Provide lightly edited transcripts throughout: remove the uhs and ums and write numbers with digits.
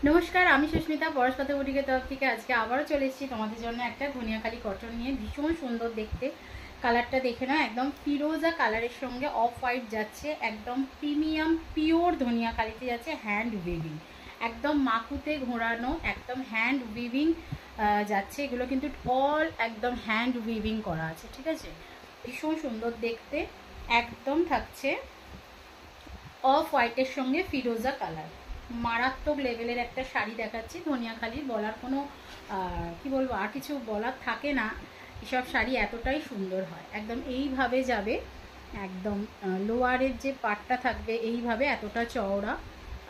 নমস্কার, আমি সুস্মিতা পরশপাতা বুটিকের তরফ থেকে আজকে আবারও চলে এসেছি তোমাদের জন্য একটা ধনিয়াখালি কটন নিয়ে। ভীষণ সুন্দর দেখতে, কালারটা দেখে না, একদম ফিরোজা কালারের সঙ্গে অফ হোয়াইট যাচ্ছে, একদম প্রিমিয়াম পিওর ধনিয়াখালিতে যাচ্ছে, হ্যান্ড উইভিং, একদম মাকুতে ঘোরানো, একদম হ্যান্ড উইভিং যাচ্ছে। এগুলো কিন্তু অল একদম হ্যান্ড উইভিং করা আছে, ঠিক আছে। ভীষণ সুন্দর দেখতে, একদম থাকছে অফ হোয়াইটের সঙ্গে ফিরোজা কালার। মারাত্মক লেভেলের একটা শাড়ি দেখাচ্ছি। ধনিয়াখালি বলার কোনো কি বলবো, আর কিছু বলার থাকে না। এসব শাড়ি এতটাই সুন্দর হয়, একদম এইভাবে যাবে, একদম লোয়ারের যে পাটটা থাকবে এইভাবে এতটা চওড়া,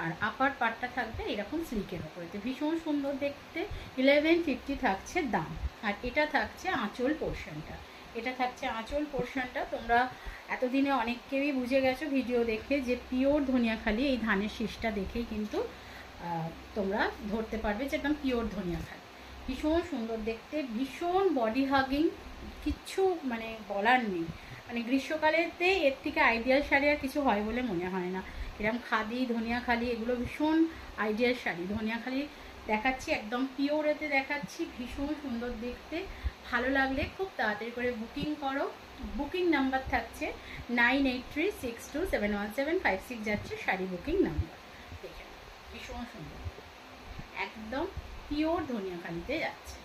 আর আপার পাটটা থাকবে এরকম সিল্কের ওপরে। তো ভীষণ সুন্দর দেখতে। 1150 থাকছে দাম। আর এটা থাকছে আঁচল পোর্শনটা, এটা থাকছে আঁচল পোর্শনটা। তোমরা এতদিনে অনেকেই বুঝে গেছো ভিডিও দেখে যে পিওর ধনিয়াখালি, এই ধানের শীষটা দেখেই কিন্তু তোমরা ধরতে পারবে যে একদম পিওর ধনিয়াখালি। ভীষণ সুন্দর দেখতে, ভীষণ বডি হাগিং, কিচ্ছু মানে বলার নেই। মানে গ্রীষ্মকালেতে এর থেকে আইডিয়াল শাড়ি আর কিছু হয় বলে মনে হয় না। এরকম খাদি ধনিয়াখালি এগুলো ভীষণ আইডিয়াল শাড়ি। ধনিয়াখালি দেখাচ্ছি, একদম পিওরেতে দেখাচ্ছি, ভীষণ সুন্দর দেখতে। ভালো লাগলে খুব তাড়াতাড়ি করে বুকিং করো। বুকিং নাম্বার থাকছে 9836271756 যাচ্ছে শাড়ি বুকিং নাম্বার। দেখে ভীষণ সুন্দর, একদম পিওর ধনিয়াখালিতে যাচ্ছে।